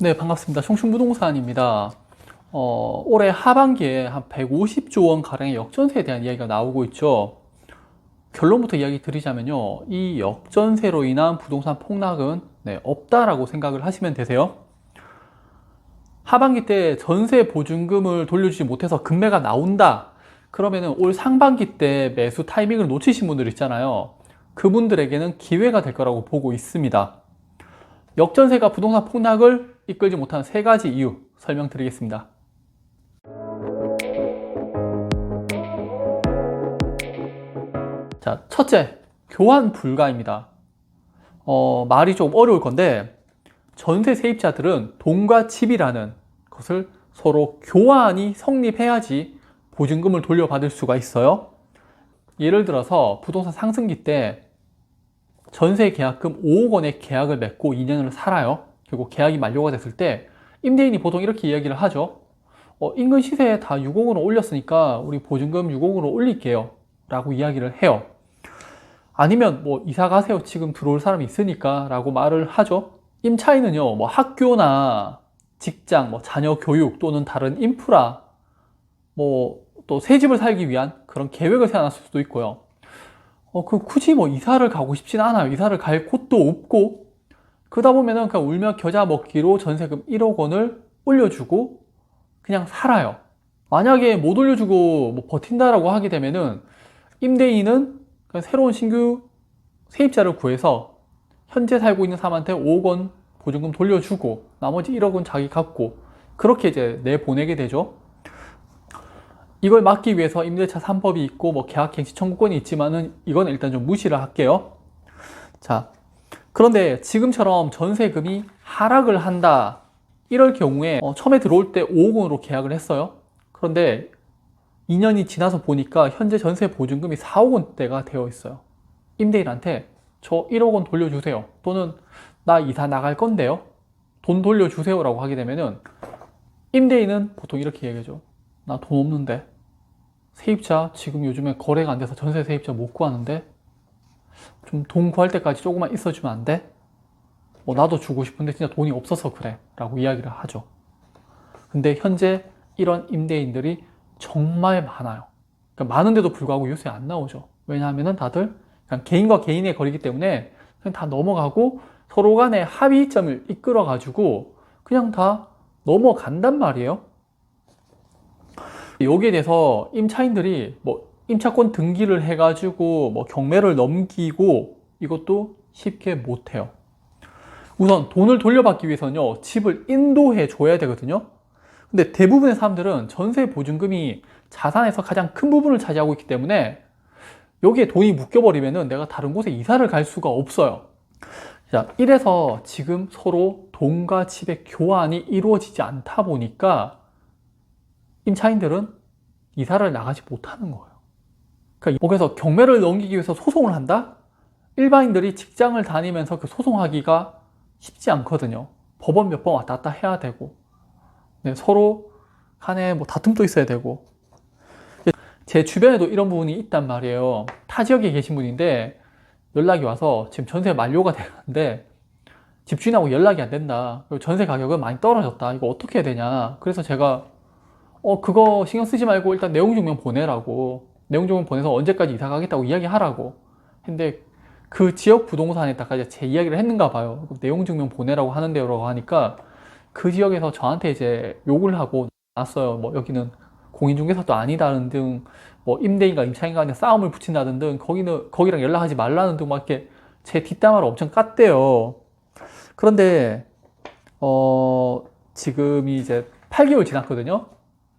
네, 반갑습니다. 청춘부동산입니다. 올해 하반기에 한 150조 원 가량의 역전세에 대한 이야기가 나오고 있죠. 결론부터 이야기 드리자면요. 이 역전세로 인한 부동산 폭락은 없다라고 생각을 하시면 되세요. 하반기 때 전세 보증금을 돌려주지 못해서 급매가 나온다. 그러면은 올 상반기 때 매수 타이밍을 놓치신 분들 있잖아요. 그분들에게는 기회가 될 거라고 보고 있습니다. 역전세가 부동산 폭락을 이끌지 못하는 세 가지 이유 설명드리겠습니다. 자, 첫째, 교환 불가입니다. 말이 좀 어려울 건데 전세 세입자들은 돈과 집이라는 것을 서로 교환이 성립해야지 보증금을 돌려받을 수가 있어요. 예를 들어서 부동산 상승기 때 전세 계약금 5억 원의 계약을 맺고 2년을 살아요. 그리고 계약이 만료가 됐을 때 임대인이 보통 이렇게 이야기를 하죠. 인근 시세 다 6억으로 올렸으니까 우리 보증금 6억으로 올릴게요 라고 이야기를 해요. 아니면 뭐 이사 가세요, 지금 들어올 사람이 있으니까 라고 말을 하죠. 임차인은요, 뭐 학교나 직장, 뭐 자녀 교육 또는 다른 인프라, 뭐 또 새 집을 살기 위한 그런 계획을 세워놨을 수도 있고요. 굳이 뭐 이사를 가고 싶진 않아요. 이사를 갈 곳도 없고, 그러다 보면은 그냥 울며 겨자 먹기로 전세금 1억 원을 올려주고 그냥 살아요. 만약에 못 올려주고 뭐 버틴다라고 하게 되면은 임대인은 그냥 새로운 신규 세입자를 구해서 현재 살고 있는 사람한테 5억 원 보증금 돌려주고 나머지 1억 원 자기 갖고 그렇게 이제 내보내게 되죠. 이걸 막기 위해서 임대차 3법이 있고 뭐 계약갱신 청구권이 있지만은 이건 일단 좀 무시를 할게요. 자, 그런데 지금처럼 전세금이 하락을 한다 이럴 경우에 처음에 들어올 때 5억 원으로 계약을 했어요. 그런데 2년이 지나서 보니까 현재 전세 보증금이 4억 원대가 되어 있어요. 임대인한테 저 1억 원 돌려주세요, 또는 나 이사 나갈 건데요 돈 돌려주세요 라고 하게 되면은 임대인은 보통 이렇게 얘기하죠. 나 돈 없는데, 세입자 지금 요즘에 거래가 안 돼서 전세 세입자 못 구하는데 좀 돈 구할 때까지 조금만 있어주면 안 돼? 나도 주고 싶은데 진짜 돈이 없어서 그래 라고 이야기를 하죠. 근데 현재 이런 임대인들이 정말 많아요. 그러니까 많은데도 불구하고 요새 안 나오죠. 왜냐하면 다들 그냥 개인과 개인의 거리기 때문에 그냥 다 넘어가고 서로 간의 합의점을 이끌어 가지고 그냥 다 넘어간단 말이에요. 여기에 대해서 임차인들이 뭐 임차권 등기를 해가지고 뭐 경매를 넘기고 이것도 쉽게 못해요. 우선 돈을 돌려받기 위해서는요, 집을 인도해 줘야 되거든요. 근데 대부분의 사람들은 전세 보증금이 자산에서 가장 큰 부분을 차지하고 있기 때문에 여기에 돈이 묶여버리면은 내가 다른 곳에 이사를 갈 수가 없어요. 자, 이래서 지금 서로 돈과 집의 교환이 이루어지지 않다 보니까 임차인들은 이사를 나가지 못하는 거예요. 그러니까 그래서 경매를 넘기기 위해서 소송을 한다? 일반인들이 직장을 다니면서 그 소송하기가 쉽지 않거든요. 법원 몇 번 왔다 갔다 해야 되고, 서로 간에 뭐 다툼도 있어야 되고. 제 주변에도 이런 부분이 있단 말이에요. 타 지역에 계신 분인데 연락이 와서 지금 전세 만료가 되는데 집주인하고 연락이 안 된다. 그리고 전세 가격은 많이 떨어졌다. 이거 어떻게 해야 되냐. 그래서 제가 그거 신경 쓰지 말고 일단 내용증명 보내라고, 내용증명 보내서 언제까지 이사 가겠다고 이야기하라고 했는데, 그 지역 부동산에다가 제 이야기를 했는가 봐요. 내용증명 보내라고 하는데요 라고 하니까 그 지역에서 저한테 이제 욕을 하고 났어요. 뭐 여기는 공인중개사도 아니다는 등, 뭐 임대인과 임차인 간에 싸움을 붙인다는 등, 거기랑 연락하지 말라는 등 막 이렇게 제 뒷담화를 엄청 깠대요. 그런데 지금이 이제 8개월 지났거든요.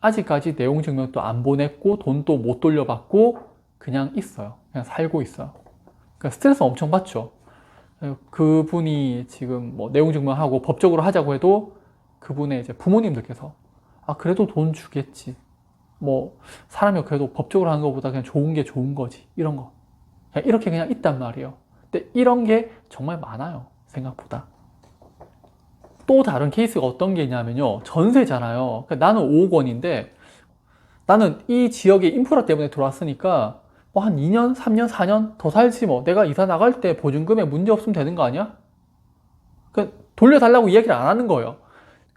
아직까지 내용 증명도 안 보냈고 돈도 못 돌려받고 그냥 있어요. 그냥 살고 있어요. 그러니까 스트레스 엄청 받죠. 그분이 지금 뭐 내용 증명하고 법적으로 하자고 해도 그분의 이제 부모님들께서 그래도 돈 주겠지, 뭐 사람이 그래도 법적으로 하는 것보다 그냥 좋은 게 좋은 거지, 이런 거 그냥 이렇게 그냥 있단 말이에요. 근데 이런 게 정말 많아요, 생각보다. 또 다른 케이스가 어떤 게 있냐면요, 전세잖아요. 그러니까 나는 5억 원인데 나는 이 지역의 인프라 때문에 들어왔으니까 뭐 한 2년, 3년, 4년 더 살지, 뭐 내가 이사 나갈 때 보증금에 문제 없으면 되는 거 아니야? 그러니까 돌려달라고 이야기를 안 하는 거예요.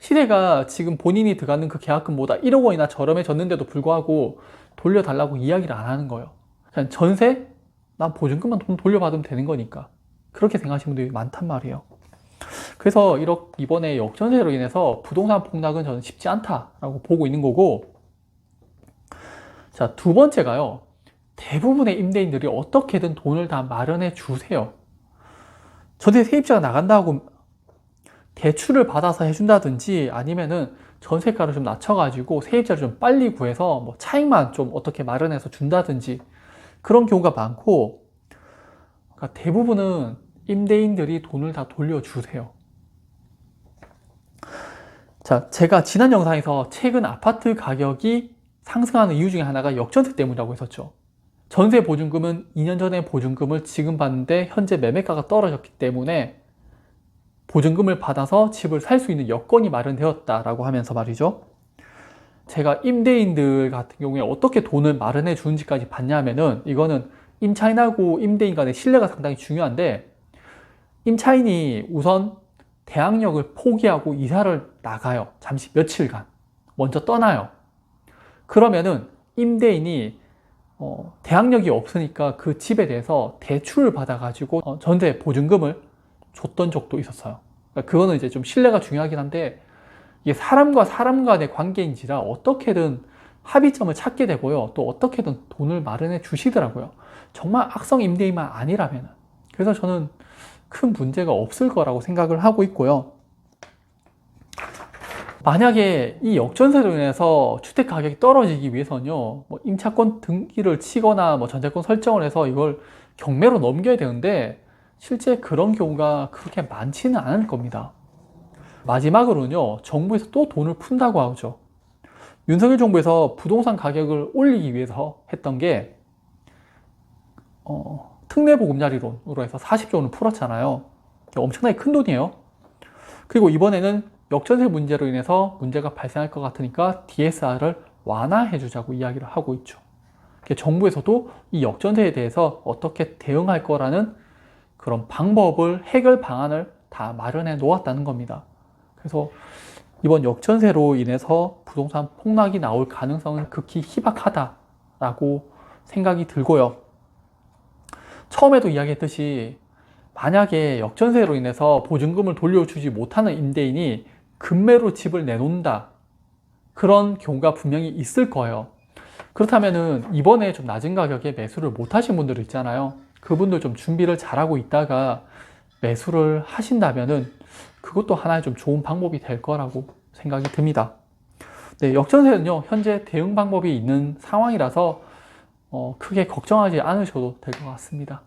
시세가 지금 본인이 들어가는 그 계약금보다 1억 원이나 저렴해졌는데도 불구하고 돌려달라고 이야기를 안 하는 거예요. 그냥 전세? 난 보증금만 돈 돌려받으면 되는 거니까. 그렇게 생각하시는 분들이 많단 말이에요. 그래서 이번에 역전세로 인해서 부동산 폭락은 저는 쉽지 않다라고 보고 있는 거고, 자, 두 번째가요. 대부분의 임대인들이 어떻게든 돈을 다 마련해 주세요. 전세 세입자가 나간다고 대출을 받아서 해준다든지 아니면은 전세가를 좀 낮춰가지고 세입자를 좀 빨리 구해서 뭐 차익만 좀 어떻게 마련해서 준다든지 그런 경우가 많고, 그러니까 대부분은 임대인들이 돈을 다 돌려주세요. 자, 제가 지난 영상에서 최근 아파트 가격이 상승하는 이유 중에 하나가 역전세 때문이라고 했었죠. 전세 보증금은 2년 전에 보증금을 지금 받는데 현재 매매가가 떨어졌기 때문에 보증금을 받아서 집을 살 수 있는 여건이 마련되었다라고 하면서 말이죠. 제가 임대인들 같은 경우에 어떻게 돈을 마련해 주는지까지 봤냐면은, 이거는 임차인하고 임대인 간의 신뢰가 상당히 중요한데, 임차인이 우선 대항력을 포기하고 이사를 나가요. 잠시 며칠간 먼저 떠나요. 그러면은 임대인이 대항력이 없으니까 그 집에 대해서 대출을 받아가지고 전세 보증금을 줬던 적도 있었어요. 그러니까 그거는 이제 좀 신뢰가 중요하긴 한데, 이게 사람과 사람 간의 관계인지라 어떻게든 합의점을 찾게 되고요. 또 어떻게든 돈을 마련해 주시더라고요. 정말 악성 임대인만 아니라면. 그래서 저는 큰 문제가 없을 거라고 생각을 하고 있고요. 만약에 이 역전세로 인해서 주택 가격이 떨어지기 위해서는요, 뭐 임차권 등기를 치거나 뭐 전세권 설정을 해서 이걸 경매로 넘겨야 되는데, 실제 그런 경우가 그렇게 많지는 않을 겁니다. 마지막으로는요, 정부에서 또 돈을 푼다고 하죠. 윤석열 정부에서 부동산 가격을 올리기 위해서 했던 게 특례보금자리론으로 해서 40조 원을 풀었잖아요. 엄청나게 큰 돈이에요. 그리고 이번에는 역전세 문제로 인해서 문제가 발생할 것 같으니까 DSR을 완화해 주자고 이야기를 하고 있죠. 정부에서도 이 역전세에 대해서 어떻게 대응할 거라는 그런 방법을, 해결 방안을 다 마련해 놓았다는 겁니다. 그래서 이번 역전세로 인해서 부동산 폭락이 나올 가능성은 극히 희박하다라고 생각이 들고요. 처음에도 이야기했듯이 만약에 역전세로 인해서 보증금을 돌려주지 못하는 임대인이 급매로 집을 내놓는다, 그런 경우가 분명히 있을 거예요. 그렇다면은 이번에 좀 낮은 가격에 매수를 못 하신 분들 있잖아요. 그분들 좀 준비를 잘하고 있다가 매수를 하신다면은 그것도 하나의 좀 좋은 방법이 될 거라고 생각이 듭니다. 네, 역전세는요, 현재 대응 방법이 있는 상황이라서 크게 걱정하지 않으셔도 될 것 같습니다.